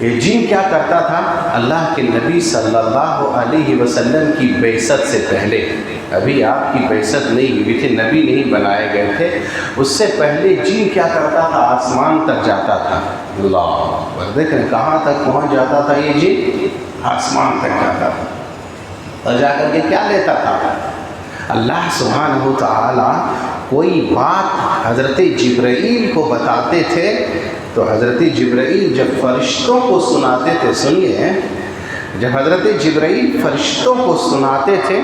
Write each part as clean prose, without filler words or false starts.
یہ جن کیا کرتا تھا؟ اللہ کے نبی صلی اللہ علیہ وسلم کی بعثت سے پہلے، ابھی آپ کی بعثت نہیں ہوئی تھی، نبی نہیں بنائے گئے تھے، اس سے پہلے جن کیا کرتا تھا؟ آسمان تک جاتا تھا۔ اللہ اکبر، دیکھیں کہاں تک پہنچ جاتا تھا یہ جن؟ آسمان تک جاتا تھا، اور جا کر کے کیا لیتا تھا؟ اللہ سبحانہ و تعالی کوئی بات حضرت جبرائیل کو بتاتے تھے تو حضرت جبرائیل جب فرشتوں کو سناتے تھے، سنیے، جب حضرت جبرائیل فرشتوں کو سناتے تھے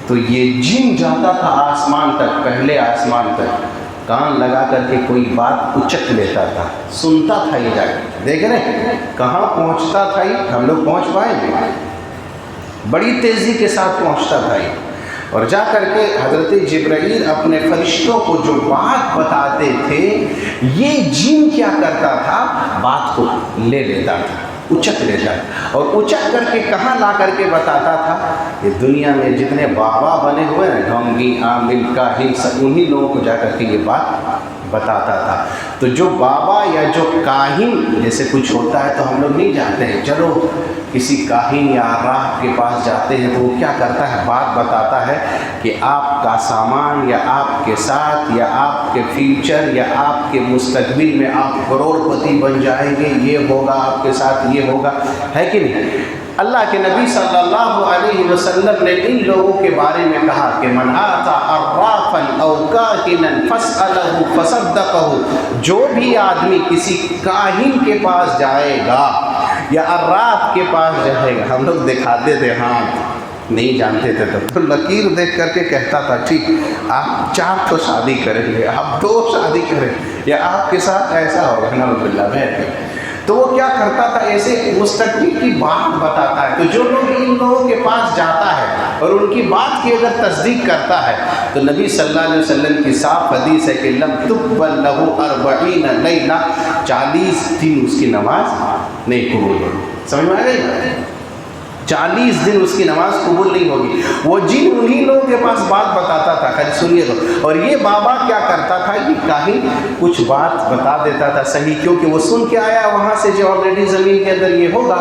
تو یہ جن جاتا تھا آسمان تک، پہلے آسمان تک، کان لگا کر کے کوئی بات اچک لیتا تھا، سنتا تھا، یہ جا کے دیکھ رہے کہاں پہنچتا تھا یہ؟ ہم لوگ پہنچ پائیں گے؟ بڑی تیزی کے ساتھ پہنچتا تھا یہ، اور جا کر کے حضرت جبرائیل اپنے فرشتوں کو جو بات بتاتے تھے، یہ جن کیا کرتا تھا؟ بات کو لے لیتا تھا، اچک لیتا تھا، اور اچک کر کے کہاں لا کر کے بتاتا تھا؟ یہ دنیا میں جتنے بابا بنے ہوئے ہیں، ڈھونگی، عامل، کاہن، سب انہی لوگوں کو جا کر کے یہ بات بتاتا تھا۔ تو جو بابا یا جو کاہن جیسے کچھ ہوتا ہے تو ہم لوگ نہیں جانتے ہیں، چلو کسی کاہن یا عراف کے پاس جاتے ہیں تو وہ کیا کرتا ہے؟ بات بتاتا ہے کہ آپ کا سامان یا آپ کے ساتھ یا آپ کے فیوچر یا آپ کے مستقبل میں آپ کروڑ پتی بن جائیں گے، یہ ہوگا آپ کے ساتھ، یہ ہوگا، ہے کہ نہیں؟ اللہ کے نبی صلی اللہ علیہ وسلم نے ان لوگوں کے بارے میں کہا کہ من آتا عرافا او کاہنا فاسألہ فصدقہ، جو بھی آدمی کسی کاہن کے پاس جائے گا یا عراف کے پاس جائے گا، ہم لوگ دکھاتے تھے ہاتھ، نہیں جانتے تھے تو لکیر دیکھ کر کے کہتا تھا ٹھیک آپ 4 تو شادی کریں گے، آپ 2 شادی کریں، یا آپ کے ساتھ ایسا ہوگا، نعوذ باللہ بہت۔ تو وہ کیا کرتا تھا؟ ایسے مستقبل کی بات بتاتا ہے۔ تو جو لوگ ان لوگوں کے پاس جاتا ہے اور ان کی بات کی اگر تصدیق کرتا ہے تو نبی صلی اللہ علیہ وسلم کی صاف حدیث ہے کہ لم تقبل لہ 40 لیلہ، 40 دن اس کی نماز نہیں قبول ہوگی۔ سمجھ میں آ گئی؟ 40 دن اس کی نماز قبول نہیں ہوگی۔ وہ جن انہی لوگوں کے پاس بات بتاتا تھا، خیر سنیے تو، اور یہ بابا کیا کرتا تھا؟ یہ کاہن کچھ بات بتا دیتا تھا صحیح، کیونکہ وہ سن کے آیا وہاں سے جو آلریڈی زمین کے اندر یہ ہوگا،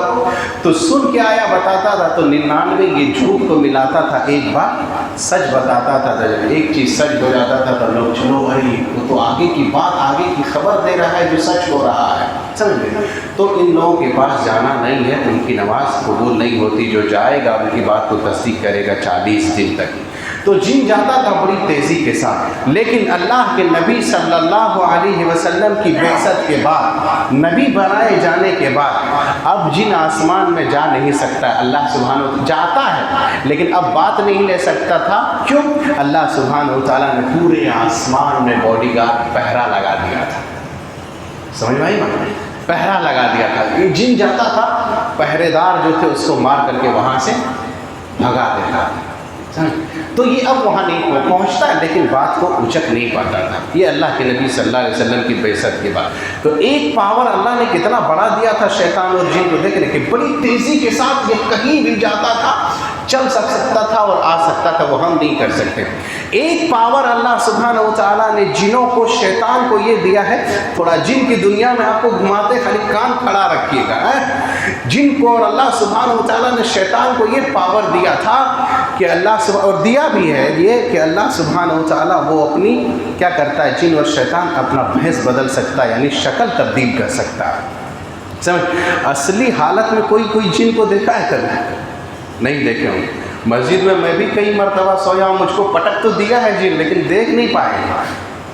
تو سن کے آیا بتاتا تھا، تو 99 یہ جھوٹ کو ملاتا تھا، ایک بات سچ بتاتا تھا۔ جب ایک چیز سچ ہو جاتا تھا تو لوگ چلو بھائی وہ تو آگے کی بات، آگے کی خبر دے رہا ہے جو سچ ہو رہا ہے، سمجھ گئے؟ تو ان لوگوں کے پاس جانا نہیں ہے، ان کی نماز قبول نہیں ہوتی۔ جو جائے گا ان کی بات کو تصدیق کرے گا 40 دن تک۔ تو جن جاتا تھا بڑی تیزی کے ساتھ، لیکن اللہ کے نبی صلی اللہ علیہ وسلم کی بعثت کے بعد، نبی بنائے جانے کے بعد، اب جن آسمان میں جا نہیں سکتا۔ اللہ سبحانہ وتعالی جاتا ہے لیکن اب بات نہیں لے سکتا تھا، کیوں؟ اللہ سبحانہ وتعالی نے پورے آسمان میں باڈی گارڈ پہرا لگا دیا تھا۔ سمجھ میں آئی بات؟ پہرا لگا دیا تھا۔ یہ جن جاتا تھا، پہرے دار جو تھے اس کو مار کر کے وہاں سے بھگا دیتا تھا۔ تو یہ اب وہاں نہیں پہنچتا ہے، لیکن بات کو اچک نہیں پاتا تھا۔ یہ اللہ کے نبی صلی اللہ علیہ وسلم کی بعثت کے بعد تو ایک پاور اللہ نے کتنا بڑا دیا تھا شیطان اور جن کو، دیکھ رہے کہ بڑی تیزی کے ساتھ یہ کہیں بھی جاتا تھا، چل سکتا تھا اور آ سکتا تھا، وہ ہم نہیں کر سکتے۔ ایک پاور اللہ سبحانہ و تعالیٰ نے جنوں کو، شیطان کو یہ دیا ہے، تھوڑا جن کی دنیا میں آپ کو گھماتے خالی کان کھڑا رکھیے گا، جن کو اور اللہ سبحانہ و تعالیٰ نے شیطان کو یہ پاور دیا تھا کہ اللہ اور دیا بھی ہے یہ کہ اللہ سبحانہ و تعالیٰ وہ اپنی کیا کرتا ہے، جن اور شیطان اپنا بھیس بدل سکتا ہے، یعنی شکل تبدیل کر سکتا ہے۔ سمجھ؟ اصلی حالت میں کوئی جن کو دیکھا ہے کبھی؟ نہیں دیکھے ہوں۔ مسجد میں میں بھی کئی مرتبہ سویا ہوں، مجھ کو پٹک تو دیا ہے جن، لیکن دیکھ نہیں پائے۔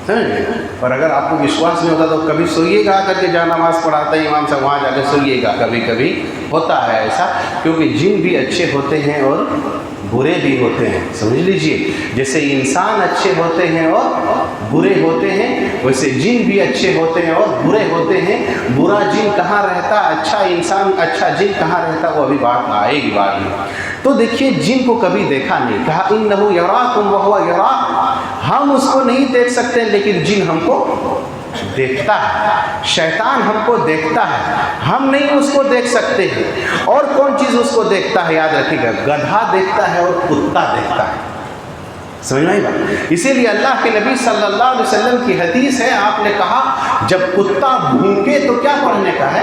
سمجھے؟ اور اگر آپ کو وشواس نہیں ہوتا تو کبھی سوئیے گا، کر کے جہاں نماز پڑھاتا ہے امام صاحب وہاں جا کے سوئیے گا، کبھی کبھی ہوتا ہے ایسا، کیونکہ جن بھی اچھے ہوتے ہیں اور برے بھی ہوتے ہیں۔ سمجھ لیجئے، جیسے انسان اچھے ہوتے ہیں اور برے ہوتے ہیں، ویسے جن بھی اچھے ہوتے ہیں اور برے ہوتے ہیں۔ برا جن کہاں رہتا، اچھا انسان، اچھا جن کہاں رہتا، وہ ابھی بات آئے گی بعد میں۔ تو دیکھیے جن کو کبھی دیکھا نہیں، کہا انہ یراکم وہو یراکم، ہم اس کو نہیں دیکھ سکتے لیکن جن ہم کو دیکھتا ہے، شیطان ہم کو دیکھتا ہے، ہم نہیں اس کو دیکھ سکتے ہیں۔ اور کون چیز اس کو دیکھتا ہے؟ یاد رکھیے گا، گدھا دیکھتا ہے اور کتا دیکھتا ہے۔ سمجھ میں آئی بات؟ اسی لیے اللہ کے نبی صلی اللہ علیہ وسلم کی حدیث ہے، آپ نے کہا جب کتا بھونکے تو کیا پڑھنے کا ہے؟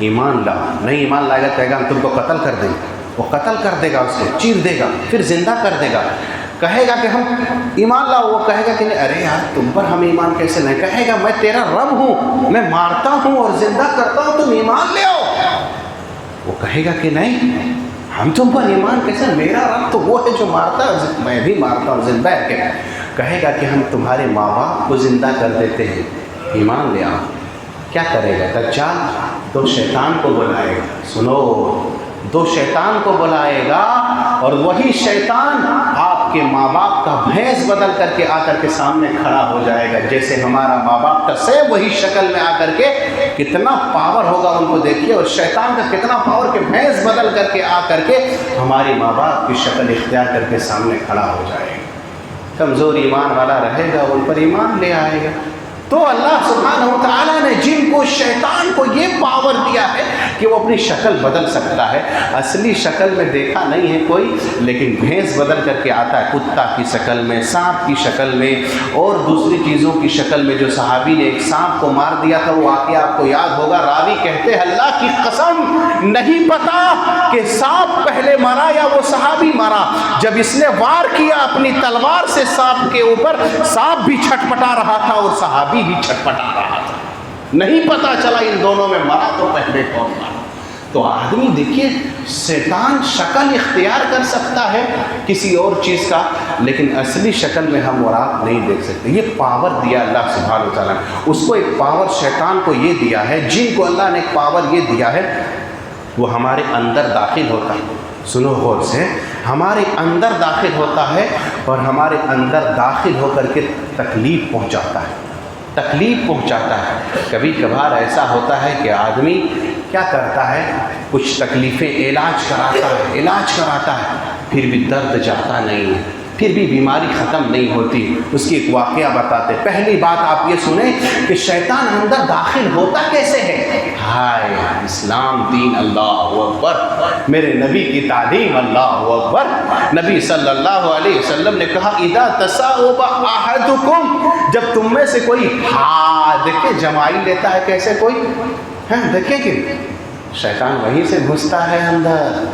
ایمان لاؤ. نہیں ایمان لائے گا کہے گا ہم تم کو قتل کر دیں گے. وہ قتل کر دے گا, اس کو چیر دے گا, پھر زندہ کر دے گا. کہے گا کہ ہم ایمان لاؤ, وہ کہے گا کہ نہیں, ارے یار تم پر ہم ایمان کیسے نہیں. کہے گا میں تیرا رب ہوں, میں مارتا ہوں اور زندہ کرتا ہوں, تم ایمان لے آؤ. وہ کہے گا کہ نہیں ہم تم پر ایمان کیسے, میرا رب تو وہ ہے جو مارتا ہے, میں بھی مارتا ہوں زندہ ہے. کہے گا کہ ہم تمہارے ماں باپ کو زندہ کر دیتے ہیں, ایمان لے آؤ. کیا کرے گا دجال؟ 2 شیطان کو بلائے گا. سنو, 2 شیطان کو بلائے گا اور وہی شیطان آپ کے ماں باپ کا بھینس بدل کر کے آ کر کے سامنے کھڑا ہو جائے گا. جیسے ہمارا ماں باپ کا سیم وہی شکل میں آ کر کے, کتنا پاور ہوگا ان کو دیکھیے, اور شیطان کا کتنا پاور کہ بھینس بدل کر کے آ کر کے ہماری ماں باپ کی شکل اختیار کر کے سامنے کھڑا ہو جائے گا. کمزور ایمان والا رہے گا, ان پر ایمان لے آئے گا. تو اللہ سبحانہ و تعالیٰ نے جن کو, شیطان کو یہ پاور دیا ہے کہ وہ اپنی شکل بدل سکتا ہے. اصلی شکل میں دیکھا نہیں ہے کوئی, لیکن بھینس بدل کر کے آتا ہے, کتا کی شکل میں, سانپ کی شکل میں, اور دوسری چیزوں کی شکل میں. جو صحابی نے ایک سانپ کو مار دیا تھا, وہ واقعہ آپ کو یاد ہوگا. راوی کہتے ہیں اللہ کی قسم نہیں پتا کہ سانپ پہلے مرا یا وہ صحابی مرا. جب اس نے وار کیا اپنی تلوار سے سانپ کے اوپر, سانپ بھی چھٹپٹا رہا تھا اور صحابی بھی چھٹپٹا رہا تھا. نہیں پتا چلا ان دونوں میں مرا تو پہلے کون مرا. تو آدمی دیکھیے, شیطان شکل اختیار کر سکتا ہے کسی اور چیز کا, لیکن اصلی شکل میں ہم اور آپ نہیں دیکھ سکتے. یہ پاور دیا اللہ سبحانہ و تعالیٰ نے. اس کو ایک پاور شیطان کو یہ دیا ہے, جن کو اللہ نے ایک پاور یہ دیا ہے, وہ ہمارے اندر داخل ہوتا ہے. سنو غور سے, ہمارے اندر داخل ہوتا ہے اور ہمارے اندر داخل ہو کر کے تکلیف پہنچاتا ہے, تکلیف پہنچاتا ہے. کبھی کبھار ایسا ہوتا ہے کہ آدمی کیا کرتا ہے, کچھ تکلیفیں علاج کراتا ہے, پھر بھی درد جاتا نہیں ہے, پھر بھی بیماری ختم نہیں ہوتی. اس کی ایک واقعہ بتاتے. پہلی بات آپ یہ سنیں کہ شیطان اندر داخل ہوتا کیسے ہے. ہائے اسلام دین, اللہ اکبر, میرے نبی کی تعلیم, اللہ اکبر. نبی صلی اللہ علیہ وسلم نے کہا اذا تصاوب احدکم, جب تم میں سے کوئی, دیکھیں جمائی لیتا ہے کیسے کوئی, دیکھیں کہ شیطان وہیں سے گھستا ہے اندر.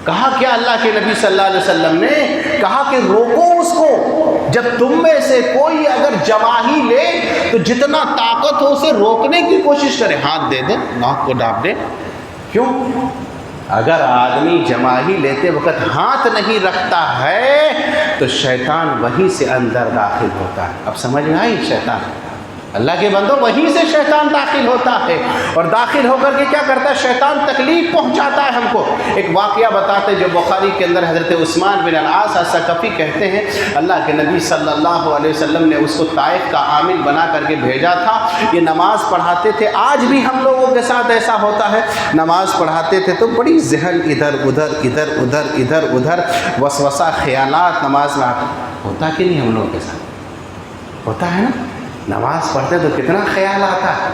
کہا کیا اللہ کے نبی صلی اللہ علیہ وسلم نے کہا کہ روکو اس کو. جب تم میں سے کوئی اگر جماہی لے تو جتنا طاقت ہو اسے روکنے کی کوشش کرے, ہاتھ دے دے, ناک کو ڈانپ دے. کیوں؟ اگر آدمی جماہی لیتے وقت ہاتھ نہیں رکھتا ہے تو شیطان وہیں سے اندر داخل ہوتا ہے. اب سمجھ میں آئی, شیطان, اللہ کے بندوں, وہیں سے شیطان داخل ہوتا ہے. اور داخل ہو کر کے کیا کرتا ہے, شیطان تکلیف پہنچاتا ہے ہم کو. ایک واقعہ بتاتے جو بخاری کے اندر, حضرت عثمان بن العاص الثقفی کہتے ہیں اللہ کے نبی صلی اللہ علیہ وسلم نے اس کو طائف کا عامل بنا کر کے بھیجا تھا. یہ نماز پڑھاتے تھے. آج بھی ہم لوگوں کے ساتھ ایسا ہوتا ہے, نماز پڑھاتے تھے تو بڑی ذہن ادھر ادھر وسوسہ خیالات نماز میں ہوتا کہ نہیں, ہم لوگوں کے ساتھ ہوتا ہے نا. نماز پڑھتے تو کتنا خیال آتا ہے,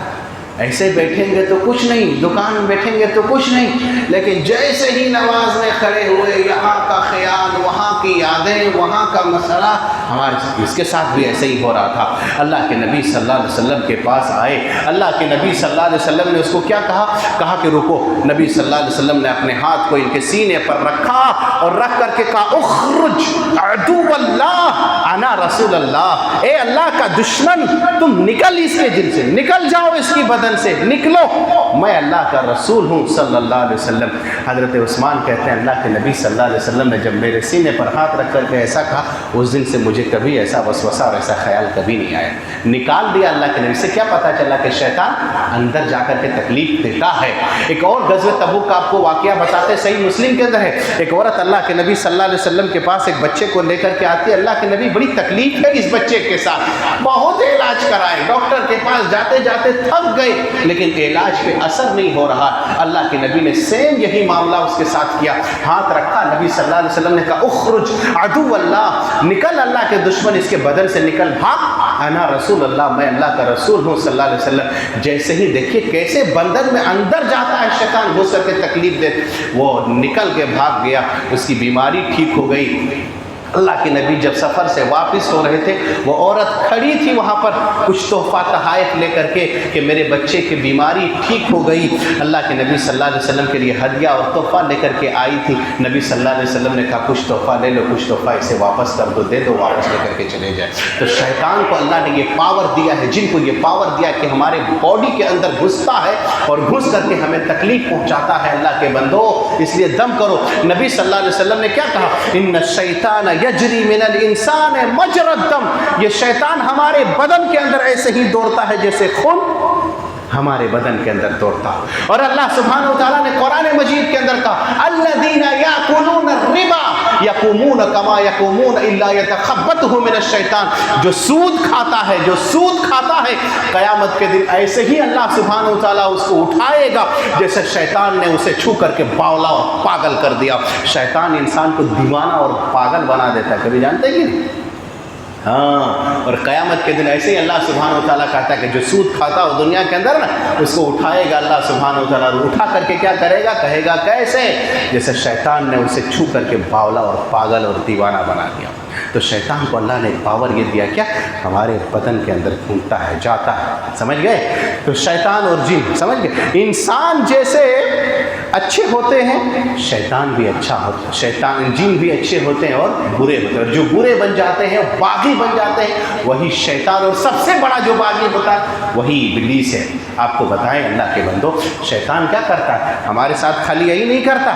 ایسے بیٹھیں گے تو کچھ نہیں, دکان میں بیٹھیں گے تو کچھ نہیں, لیکن جیسے ہی نماز میں کھڑے ہوئے یہاں کا خیال, وہاں کی یادیں, وہاں کا مسئلہ. ہمارے اس کے ساتھ بھی ایسے ہی ہو رہا تھا. اللہ کے نبی صلی اللہ علیہ وسلم کے پاس آئے. اللہ کے نبی صلی اللہ علیہ وسلم نے اس کو کیا کہا کہ رکو. نبی صلی اللہ علیہ وسلم نے اپنے ہاتھ کو ان کے سینے پر رکھا اور رکھ کر کے کہا اخرج عدو اللہ انا رسول اللہ. اے اللہ کا دشمن, تم نکل اس کے دل سے, نکل جاؤ اس کی بدن سے, نکلو, میں اللہ کا رسول ہوں صلی اللہ علیہ وسلم. حضرت عثمان کہتے ہیں اللہ کے نبی صلی اللہ علیہ وسلم نے جب میرے سینے پر ہاتھ رکھ کر کے ایسا کہا, اس دن سے مجھے کبھی ایسا وسوسہ اور ایسا خیال کبھی نہیں آیا. نکال دیا اللہ کے نبی سے. کیا پتا چلا کہ شیطان اندر جا کر کے تکلیف دیتا ہے. ایک اور غزوہ تبوک کا آپ کو واقعہ بتاتے, صحیح مسلم کے اندر ہے. ایک عورت اللہ کے نبی صلی اللہ علیہ وسلم کے پاس ایک بچے کو لے کر کے آتی ہے. اللہ کے نبی بڑی تکلیف ہے اس بچے کے ساتھ, بہت علاج کرائے, ڈاکٹر کے پاس جاتے جاتے تھک گئے, لیکن علاج پہ اثر نہیں ہو رہا. اللہ کے نبی نے سیم یہی معاملہ اس کے ساتھ کیا, ہاتھ رکھا. نبی صلی اللہ علیہ وسلم نے کہا اخرج عدو اللہ, نکل اللہ کے دشمن اس کے بدن سے نکل, بھاگ, انا رسول اللہ, میں اللہ کا رسول ہوں صلی اللہ علیہ وسلم. جیسے ہی دیکھیے کیسے بندن میں اندر جاتا ہے شیطان, گھس کر کے تکلیف دے, وہ نکل کے بھاگ گیا, اس کی بیماری ٹھیک ہو گئی. اللہ کے نبی جب سفر سے واپس ہو رہے تھے، وہ عورت کھڑی تھی وہاں پر کچھ تحفہ تحائف لے کر کے کہ میرے بچے کی بیماری ٹھیک ہو گئی۔ اللہ کے نبی صلی اللہ علیہ وسلم کے لیے ہدیہ اور تحفہ لے کر کے آئی تھی۔ نبی صلی اللہ علیہ وسلم نے کہا کچھ تحفہ لے لو، کچھ تحفہ اسے واپس کر دو، دے دو، واپس لے کر کے چلے جائے۔ تو شیطان کو اللہ نے یہ پاور دیا ہے، جن کو یہ پاور دیا کہ ہمارے باڈی کے اندر گھستا ہے اور گھس کر کے ہمیں تکلیف پہنچاتا ہے۔ اللہ کے بندو اس لیے دم کرو۔ نبی صلی اللہ علیہ وسلم نے کیا کہا؟ ان الشیطان یجری من الانسان مجرى الدم، یہ شیطان ہمارے بدن کے اندر ایسے ہی دوڑتا ہے جیسے خون ہمارے بدن کے اندر دوڑتا۔ اور اللہ سبحانہ وتعالیٰ نے قرآن مجید کے اندر کہا الذین یاکلون الربا یقومون کما یقومون الا یتخبطہ من الشیطان، جو سود کھاتا ہے، جو سود کھاتا ہے، قیامت کے دن ایسے ہی اللہ سبحانہ وتعالیٰ اس کو اٹھائے گا جیسے شیطان نے اسے چھو کر کے باولا اور پاگل کر دیا۔ شیطان انسان کو دیوانہ اور پاگل بنا دیتا ہے، کبھی جانتے ہیں کہ نہیں؟ ہاں، اور قیامت کے دن ایسے ہی اللہ سبحانہ و تعالیٰ کہتا ہے کہ جو سود کھاتا ہو دنیا کے اندر نا، اس کو اٹھائے گا اللہ سبحانہ و تعالیٰ، اٹھا کر کے کیا کرے گا؟ کہے گا کیسے؟ جیسے شیطان نے اسے چھو کر کے باولا اور پاگل اور دیوانہ بنا دیا۔ تو شیطان کو اللہ نے پاور یہ دیا کیا؟ ہمارے بدن کے اندر گھومتا ہے، جاتا ہے، سمجھ گئے؟ تو شیطان اور جن، سمجھ گئے؟ انسان جیسے اچھے ہوتے ہیں شیطان بھی اچھا ہوتا ہے، شیطان جن بھی اچھے ہوتے ہیں اور برے ہوتے ہیں، اور جو برے بن جاتے ہیں باغی بن جاتے ہیں وہی شیطان، اور سب سے بڑا جو باغی ہوتا ہے وہی ابلیس ہے۔ آپ کو بتائیں اللہ کے بندو، شیطان کیا کرتا ہے؟ ہمارے ساتھ خالی یہی نہیں کرتا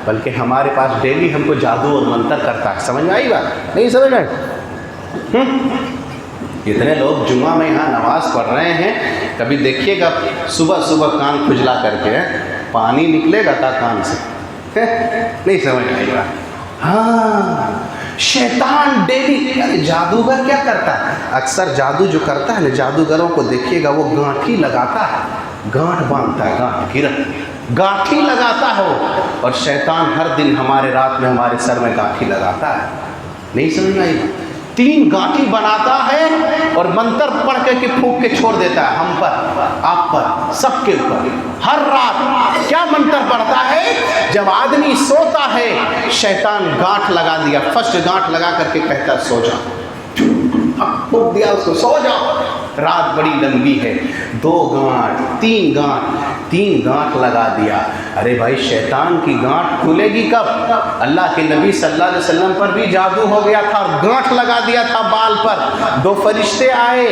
بلکہ ہمارے پاس ڈیلی ہم کو جادو اور منتر کرتا ہے۔ سمجھ میں آئی بات؟ نہیں سمجھ میں؟ اتنے لوگ جمعہ میں یہاں نماز پڑھ رہے ہیں، کبھی دیکھیے گا صبح صبح کان کھجلا کر کے پانی نکلے گا تھا کان سے، نہیں سمجھ آئی بات؟ ہاں، شیطان ڈیلی جادوگر کیا کرتا ہے؟ اکثر جادو جو کرتا ہے نا، جادوگروں کو دیکھیے گا وہ گانٹھی لگاتا ہے، گانٹھ باندھتا ہے، گانٹھ گرت گانٹھی لگاتا ہے وہ، اور شیطان ہر دن ہمارے رات میں ہمارے سر میں گانٹھی لگاتا ہے۔ نہیں سمجھ میں آئی؟ 3 گانٹھی بناتا ہے اور منتر پڑھ کے پھونک کے چھوڑ دیتا ہے ہم پر، آپ پر، سب کے اوپر۔ ہر رات کیا منتر پڑھتا ہے؟ جب آدمی سوتا ہے شیطان گانٹھ لگا دیا، فرسٹ گانٹھ لگا کر کے کہتا سو جا، پھونک دیا اس کو، سو جاؤ، رات بڑی لمبی ہے، 2 گانٹھ 3 گانٹھ 3 گانٹھ لگا دیا۔ ارے بھائی شیطان کی گانٹھ کھلے گی کب؟ اللہ کے نبی صلی اللہ علیہ وسلم پر بھی جادو ہو گیا تھا اور گانٹھ لگا دیا تھا بال پر۔ 2 فرشتے آئے،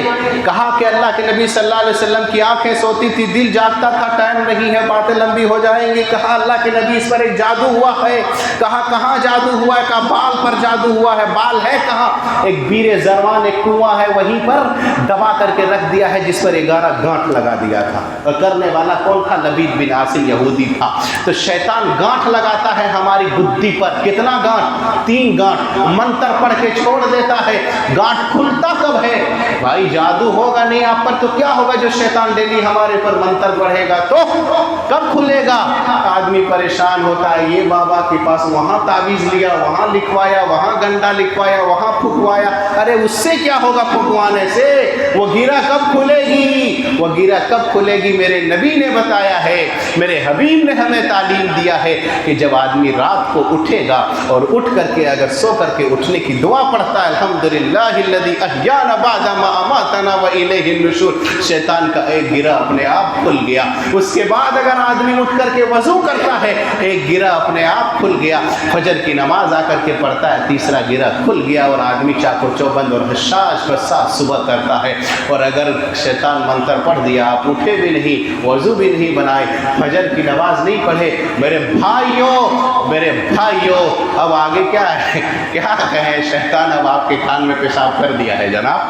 کہا کہ اللہ کے نبی صلی اللہ علیہ وسلم کی آنکھیں سوتی تھی، دل جاگتا تھا، ٹائم نہیں ہے، باتیں لمبی ہو جائیں گی۔ کہا اللہ کے نبی اس پر ایک جادو ہوا ہے۔ کہا کہاں جادو ہوا ہے؟ کہا بال پر جادو ہوا ہے۔ بال ہے کہاں؟ ایک بیر زروان ایک کنواں ہے، وہیں پر دبا کر کے رکھ دیا ہے جس پر 11 گانٹھ لگا دیا تھا، اور کرنے والا کون تھا؟ لبید بن عاصم یہودی تھا۔ تو شیطان گانٹھ لگاتا ہے ہماری بدھی پر، کتنا گانٹھ؟ 3 گانٹھ، منتر پڑھ کے چھوڑ دیتا ہے۔ گانٹھ کھلتا کب ہے؟ بھائی جادو ہوگا نہیں آپ پر تو کیا ہوگا؟ جو شیطان ڈیلی ہمارے پر منتر پڑھے گا تو کب کھلے گا؟ آدمی پریشان ہوتا ہے، یہ بابا کے پاس وہاں تعویذ لیا، وہاں لکھوایا، وہاں گنڈا لکھوایا، وہاں پھکوایا۔ ارے اس سے کیا ہوگا پھکوانے سے؟ وہ گیرا کب کھلے گی؟ وہ گیرا کب کھلے گی؟ میرے نبی نے بتایا ہے، میرے حبیب نے ہمیں تعلیم دیا ہے کہ جب آدمی رات کو اٹھے گا اور اٹھ کر کے اگر سو کر کے اٹھنے کی دعا پڑھتا ہے الحمدللہ الذی احیانا بعد ما اماتنا والیہ النشور، شیطان کا ایک گرہ اپنے آپ کھل گیا۔ اس کے بعد اگر آدمی اٹھ کر کے وضو کرتا ہے، ایک گرہ اپنے آپ کھل گیا۔ فجر کی نماز آ کر کے پڑھتا ہے، تیسرا گرہ کھل گیا، اور آدمی چاقو چوبند اور حشاش بساس صبح کرتا ہے۔ اور اگر شیطان منتر پڑھ دیا، آپ اٹھے بھی نہیں، وضو بھی نہیں بنائے، فجر کی نماز نہیں پڑھے، میرے بھائیوں اب آگے کیا ہے؟ کیا کہیں؟ شیطان اب آپ کے کان میں پیشاب کر دیا ہے جناب،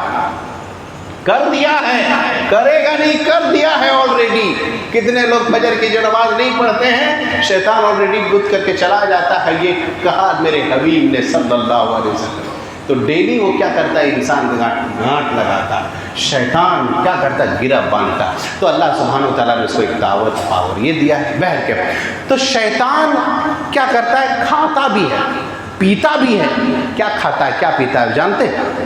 کر دیا ہے، کرے گا نہیں، کر دیا ہے آلریڈی۔ کتنے لوگ فجر کی جو نماز نہیں پڑھتے ہیں شیطان آلریڈی گد کر کے چلا جاتا ہے۔ یہ کہا میرے حبیب نے صلی اللہ علیہ وسلم۔ تو ڈیلی وہ کیا کرتا ہے؟ انسان گانٹھ لگاتا ہے، شیطان کیا کرتا ہے؟ گرہ باندھتا ہے۔ تو اللہ سبحانہ وتعالیٰ نے اس کو ایک دعوت پاور یہ دیا ہے بہر کے۔ تو شیطان کیا کرتا ہے؟ کھاتا بھی ہے، پیتا بھی ہے۔ کیا کھاتا ہے، کیا پیتا ہے جانتے ہیں؟